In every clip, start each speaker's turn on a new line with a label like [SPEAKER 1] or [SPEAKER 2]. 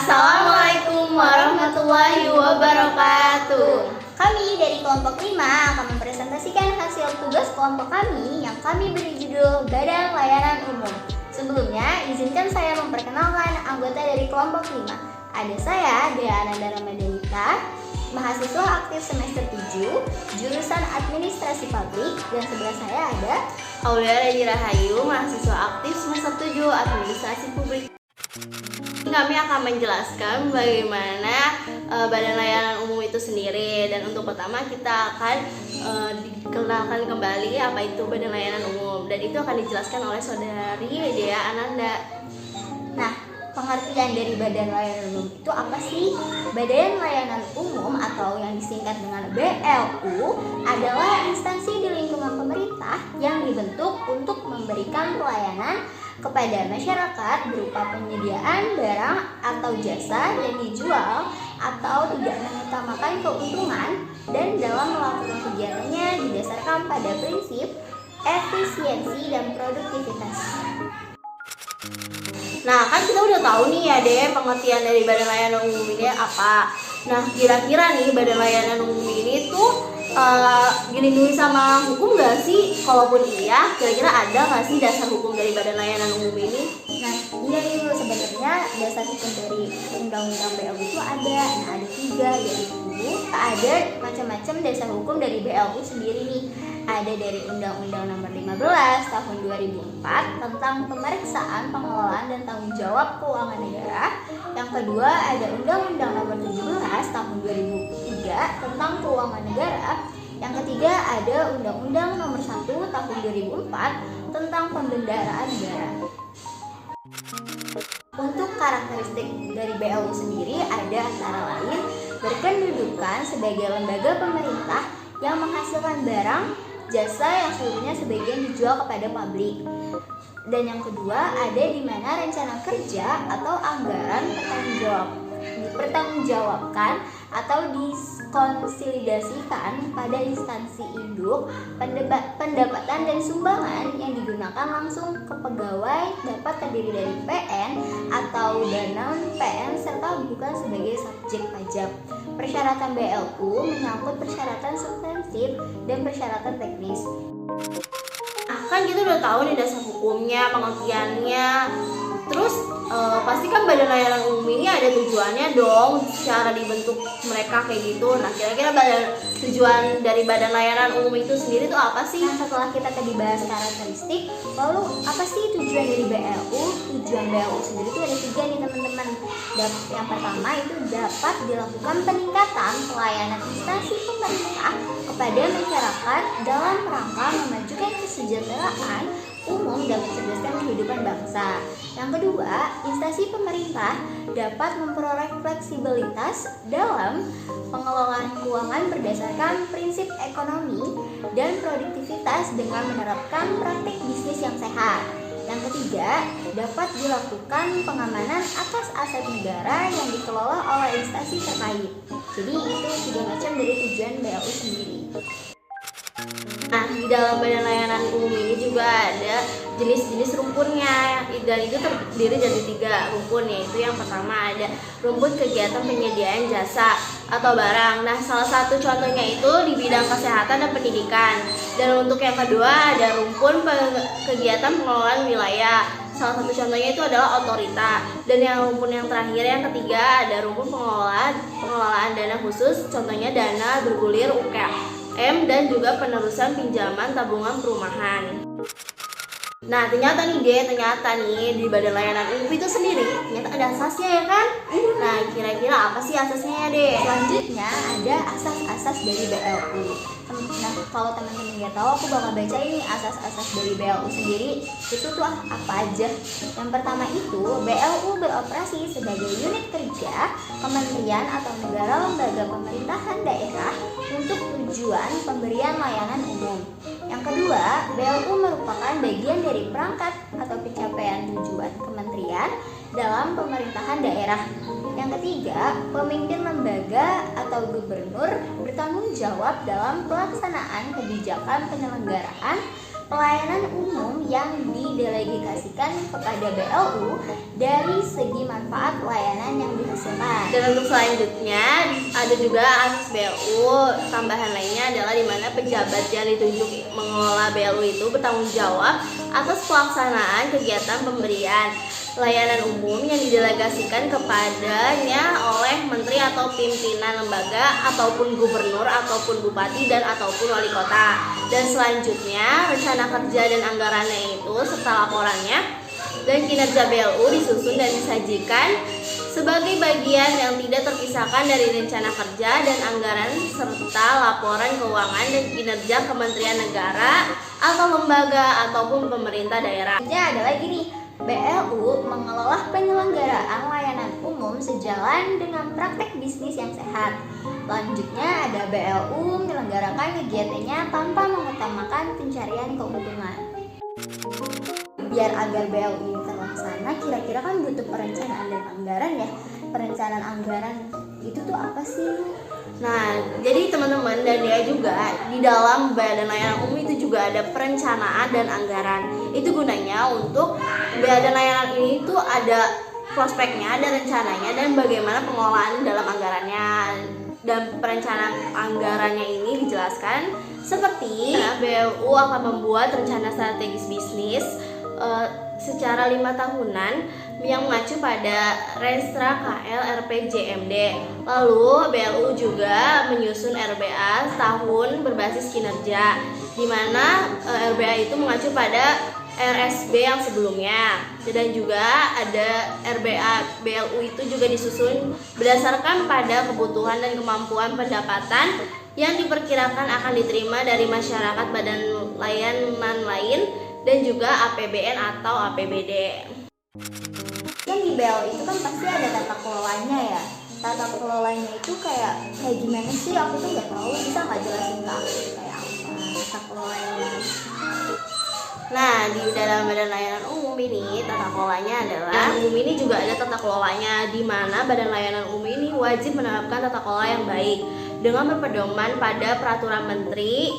[SPEAKER 1] Assalamualaikum warahmatullahi wabarakatuh.
[SPEAKER 2] Kami dari kelompok 5 akan mempresentasikan hasil tugas kelompok kami yang kami beri judul Badan Layanan Umum. Sebelumnya, izinkan saya memperkenalkan anggota dari kelompok 5. Ada saya, Dea Ananda Ramadhanita, mahasiswa aktif semester 7, jurusan Administrasi Publik, dan sebelah saya ada
[SPEAKER 1] Aulia Redi Rahayu, mahasiswa aktif semester 7 Administrasi Publik. Kami akan menjelaskan bagaimana Badan Layanan Umum itu sendiri, dan untuk pertama kita akan dikenalkan kembali apa itu Badan Layanan Umum, dan itu akan dijelaskan oleh saudari Dea Ananda.
[SPEAKER 2] Nah, pengertian dari Badan Layanan Umum itu apa sih? Badan Layanan Umum atau yang disingkat dengan BLU adalah instansi di lingkungan pemerintah yang dibentuk untuk memberikan pelayanan kepada masyarakat berupa penyediaan barang atau jasa yang dijual atau tidak mengutamakan keuntungan, dan dalam melakukan kegiatannya didasarkan pada prinsip efisiensi dan produktivitas.
[SPEAKER 1] Nah, kan kita udah tahu nih ya deh pengertian dari Badan Layanan Umum ini apa. Nah, kira-kira nih Badan Layanan Umum ini tuh dilindungi sama hukum gak sih? Kalaupun iya, kira-kira ada gak sih dasar hukum dari Badan Layanan Umum ini?
[SPEAKER 2] Nah, iya itu sebenarnya dasar hukum dari Undang-Undang BLU itu ada. Nah, ada 3, yaitu ada macam-macam dasar hukum dari BLU sendiri nih. Ada dari Undang-Undang Nomor 15 Tahun 2004 tentang pemeriksaan, pengelolaan, dan tanggung jawab keuangan negara. Yang kedua ada Undang-Undang Nomor 17 Tahun 2003 tentang keuangan negara. Yang ketiga ada Undang-Undang Nomor 1 Tahun 2004 tentang pembendaraan negara. Untuk karakteristik dari BLU sendiri ada antara lain berkedudukan sebagai lembaga pemerintah yang menghasilkan barang, jasa yang seluruhnya sebagian dijual kepada publik. Dan yang kedua ada di mana rencana kerja atau anggaran dipertanggungjawabkan atau dikonsolidasikan pada instansi induk, pendapatan dan sumbangan yang digunakan langsung ke pegawai dapat terdiri dari PN atau dana PN serta bukan sebagai subjek pajak. Persyaratan BLU menyangkut persyaratan substantif dan persyaratan teknis.
[SPEAKER 1] Kan kita udah tahu nih dasar hukumnya, pengertiannya. Terus pasti kan Badan Layanan Umum ini ada tujuannya dong, secara dibentuk mereka kayak gitu. Nah, kira-kira tujuan dari Badan Layanan Umum itu sendiri tuh apa sih?
[SPEAKER 2] Nah, setelah kita tadi bahas karakteristik, lalu apa sih tujuan dari BLU? Tujuan BLU sendiri itu ada 3 nih teman-teman. Yang pertama itu dapat dilakukan peningkatan pelayanan instansi pemerintah kepada masyarakat dalam rangka memajukan kesejahteraan umum dan mencerdaskan kehidupan bangsa. Yang kedua, instansi pemerintah dapat memperoleh fleksibilitas dalam pengelolaan keuangan berdasarkan prinsip ekonomi dan produktivitas dengan menerapkan praktik bisnis yang sehat. Yang ketiga, dapat dilakukan pengamanan atas aset negara yang dikelola oleh instansi terkait. Jadi itu 3 macam dari tujuan BLU sendiri.
[SPEAKER 1] Nah, di dalam Badan Layanan Umum ini juga ada jenis-jenis rumpunnya, dan itu terdiri dari 3 rumpun, yaitu yang pertama ada rumpun kegiatan penyediaan jasa atau barang. Nah, salah satu contohnya itu di bidang kesehatan dan pendidikan. Dan untuk yang kedua ada rumpun kegiatan pengelolaan wilayah. Salah satu contohnya itu adalah otorita. Dan yang rumpun yang terakhir, yang ketiga, ada rumpun pengelolaan dana khusus, contohnya dana bergulir UKM dan juga penerusan pinjaman tabungan perumahan. Nah, ternyata nih di Badan Layanan Umum itu sendiri ternyata ada asasnya ya kan? Nah, kira-kira apa sih asasnya deh?
[SPEAKER 2] Selanjutnya ada asas-asas dari BLU. Nah, kalau teman-teman nggak tahu, aku bakal baca ini asas-asas dari BLU sendiri. Itu tuh apa aja? Yang pertama itu BLU beroperasi sebagai unit kerja kementerian atau negara lembaga pemerintahan daerah untuk tujuan pemberian layanan umum. Yang kedua, BLU merupakan bagian dari perangkat atau pencapaian tujuan kementerian dalam pemerintahan daerah. Yang ketiga, pemimpin lembaga atau gubernur bertanggung jawab dalam pelaksanaan kebijakan penyelenggaraan pelayanan umum yang didelegasikan kepada BLU dari segi manfaat pelayanan yang dihasilkan.
[SPEAKER 1] Dan untuk selanjutnya ada juga asas BLU. Tambahan lainnya adalah di mana pejabat yang ditunjuk mengelola BLU itu bertanggung jawab atas pelaksanaan kegiatan pemberian layanan umum yang didelegasikan kepadanya oleh menteri atau pimpinan lembaga ataupun gubernur ataupun bupati dan ataupun wali kota. Dan selanjutnya rencana kerja dan anggarannya itu serta laporannya dan kinerja BLU disusun dan disajikan sebagai bagian yang tidak terpisahkan dari rencana kerja dan anggaran serta laporan keuangan dan kinerja Kementerian Negara atau lembaga ataupun pemerintah daerah.
[SPEAKER 2] Selanjutnya ada lagi nih, BLU mengelola penyelenggaraan layanan umum sejalan dengan praktek bisnis yang sehat. Selanjutnya ada BLU menyelenggarakan kegiatannya tanpa mengutamakan pencarian keuntungan. Biar agar BLU ini terlaksana, kira-kira kan butuh perencanaan dan anggaran ya. Perencanaan anggaran itu tuh apa sih?
[SPEAKER 1] Nah, jadi teman-teman dan dia juga di dalam badan layanan umum itu juga ada perencanaan dan anggaran. Itu gunanya untuk badan layanan ini itu ada prospeknya, ada rencananya dan bagaimana pengelolaan dalam anggarannya. Dan perencanaan anggarannya ini dijelaskan seperti BLU akan membuat rencana strategis bisnis secara 5 tahunan yang mengacu pada Renstra KL RPJMD. Lalu BLU juga menyusun RBA tahun berbasis kinerja, di mana RBA itu mengacu pada RSB yang sebelumnya. Dan juga ada RBA BLU itu juga disusun berdasarkan pada kebutuhan dan kemampuan pendapatan yang diperkirakan akan diterima dari masyarakat badan layanan lain dan juga APBN atau APBD.
[SPEAKER 2] Yang di BLU itu kan pasti ada tata kelolanya ya. Tata kelolanya itu kayak gimana sih? Aku tuh nggak tahu. Bisa nggak jelasin ke aku kayak apa tata kelolanya?
[SPEAKER 1] Nah, di dalam badan layanan umum ini tata kelolanya adalah umum ini juga ada tata kelolanya, di mana badan layanan umum ini wajib menerapkan tata kelola yang baik dengan berpedoman pada peraturan menteri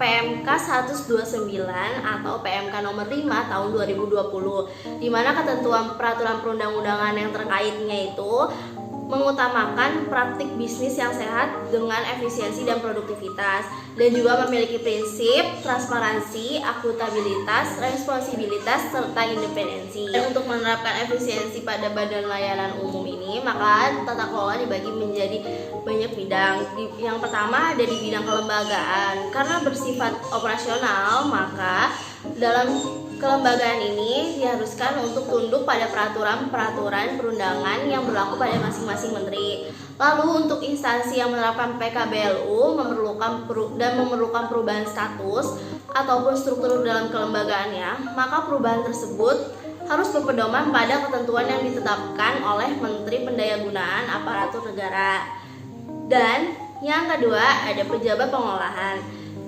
[SPEAKER 1] PMK 129 atau PMK nomor 5 tahun 2020, di mana ketentuan peraturan perundang-undangan yang terkaitnya itu mengutamakan praktik bisnis yang sehat dengan efisiensi dan produktivitas, dan juga memiliki prinsip transparansi, akuntabilitas, responsibilitas, serta independensi. Dan untuk menerapkan efisiensi pada badan layanan umum ini, maka tata kelola dibagi menjadi banyak bidang. Yang pertama ada di bidang kelembagaan. Karena bersifat operasional, maka dalam kelembagaan ini diharuskan untuk tunduk pada peraturan-peraturan perundangan yang berlaku pada masing-masing menteri. Lalu untuk instansi yang menerapkan PKBLU memerlukan perubahan status ataupun struktur dalam kelembagaannya, maka perubahan tersebut harus berpedoman pada ketentuan yang ditetapkan oleh Menteri Pendayagunaan Aparatur Negara. Dan yang kedua ada pejabat pengolahan,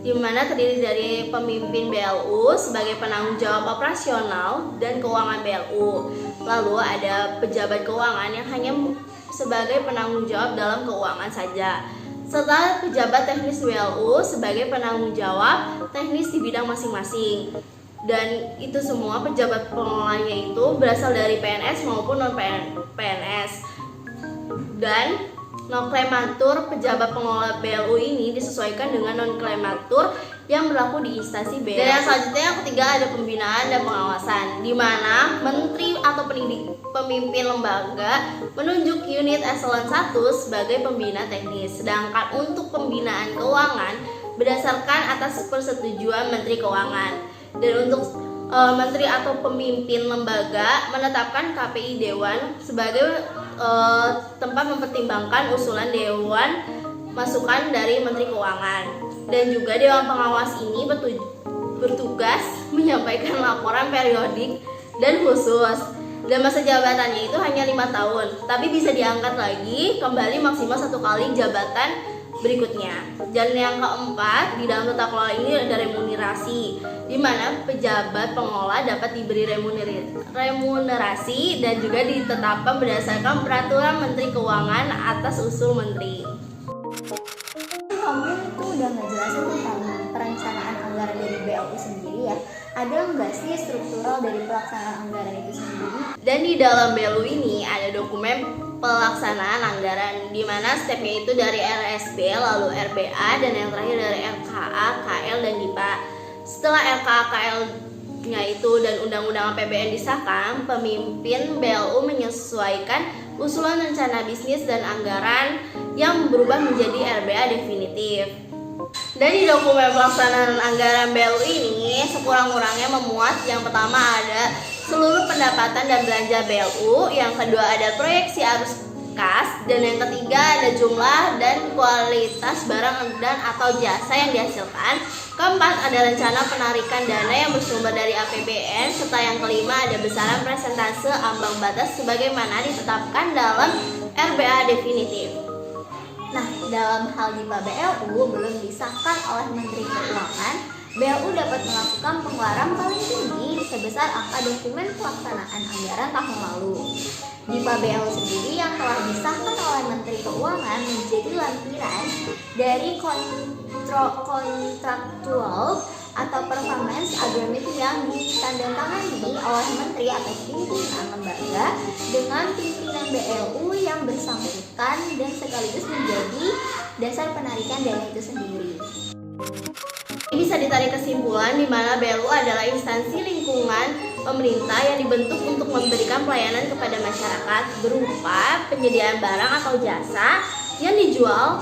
[SPEAKER 1] di mana terdiri dari pemimpin BLU sebagai penanggung jawab operasional dan keuangan BLU. Lalu ada pejabat keuangan yang hanya sebagai penanggung jawab dalam keuangan saja, serta pejabat teknis BLU sebagai penanggung jawab teknis di bidang masing-masing. Dan itu semua pejabat pengelolanya itu berasal dari PNS maupun non-PNS. Dan nomenklatur pejabat pengelola BLU ini disesuaikan dengan nomenklatur yang berlaku di instansi BLU. Dan yang selanjutnya yang ketiga ada pembinaan dan pengawasan, di mana menteri atau pemimpin lembaga menunjuk unit eselon 1 sebagai pembina teknis. Sedangkan untuk pembinaan keuangan berdasarkan atas persetujuan Menteri Keuangan. Dan untuk menteri atau pemimpin lembaga menetapkan KPI Dewan sebagai tempat mempertimbangkan usulan Dewan masukan dari Menteri Keuangan. Dan juga Dewan Pengawas ini bertugas menyampaikan laporan periodik dan khusus. Dan masa jabatannya itu hanya 5 tahun, tapi bisa diangkat lagi kembali maksimal 1 kali jabatan berikutnya. Dan yang keempat, di dalam tata kelola ini ada remunerasi, di mana pejabat pengelola dapat diberi remunerasi dan juga ditetapkan berdasarkan peraturan Menteri Keuangan atas usul menteri.
[SPEAKER 2] Kamu itu udah ngejelasin tentang perencanaan anggaran anggaran dari BLU sendiri ya, ada nggak sih struktural dari pelaksanaan anggaran itu sendiri?
[SPEAKER 1] Dan di dalam BLU ini ada dokumen pelaksanaan anggaran di mana stepnya itu dari RSB, lalu RBA, dan yang terakhir dari RKA, KL, dan DIPA. Setelah RKA, KL-nya itu dan Undang-Undang APBN disahkan, pemimpin BLU menyesuaikan usulan rencana bisnis dan anggaran yang berubah menjadi RBA definitif. Dan di dokumen pelaksanaan anggaran BLU ini sekurang-kurangnya memuat yang pertama ada seluruh pendapatan dan belanja BLU, yang kedua ada proyeksi arus kas, dan yang ketiga ada jumlah dan kualitas barang dan atau jasa yang dihasilkan. Keempat ada rencana penarikan dana yang bersumber dari APBN, serta yang kelima ada besaran persentase ambang batas sebagaimana ditetapkan dalam RBA definitif.
[SPEAKER 2] Nah, dalam hal DIPA BLU belum disahkan oleh Menteri Keuangan, BLU dapat melakukan pengeluaran paling tinggi sebesar angka dokumen pelaksanaan anggaran tahun lalu. DIPA BLU sendiri yang telah disahkan oleh Menteri Keuangan menjadi lampiran dari kontraktual atau performance agreement yang ditandatangani oleh Menteri atau pimpinan lembaga dengan pimpinan BLU yang bersangkutan dan sekaligus menjadi dasar penarikan dana itu sendiri.
[SPEAKER 1] Bisa ditarik kesimpulan di mana BLU adalah instansi lingkungan pemerintah yang dibentuk untuk memberikan pelayanan kepada masyarakat berupa penyediaan barang atau jasa yang dijual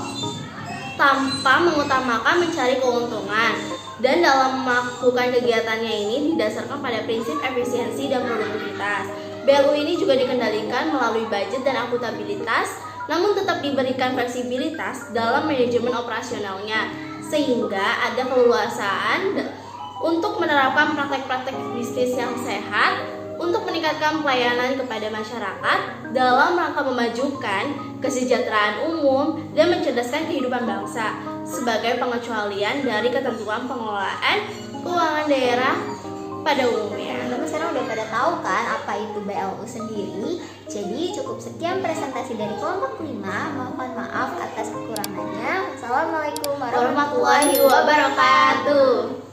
[SPEAKER 1] tanpa mengutamakan mencari keuntungan, dan dalam melakukan kegiatannya ini didasarkan pada prinsip efisiensi dan produktivitas. BLU ini juga dikendalikan melalui budget dan akuntabilitas, namun tetap diberikan fleksibilitas dalam manajemen operasionalnya, sehingga ada keleluasaan untuk menerapkan praktek-praktek bisnis yang sehat untuk meningkatkan pelayanan kepada masyarakat dalam rangka memajukan kesejahteraan umum dan mencerdaskan kehidupan bangsa sebagai pengecualian dari ketentuan pengelolaan keuangan daerah pada umumnya.
[SPEAKER 2] Teman-teman sekarang udah pada tahu kan apa itu BLU sendiri. Jadi cukup sekian presentasi dari kelompok 5. Mohon maaf atas kekurangannya. Wassalamualaikum
[SPEAKER 1] warahmatullahi wabarakatuh.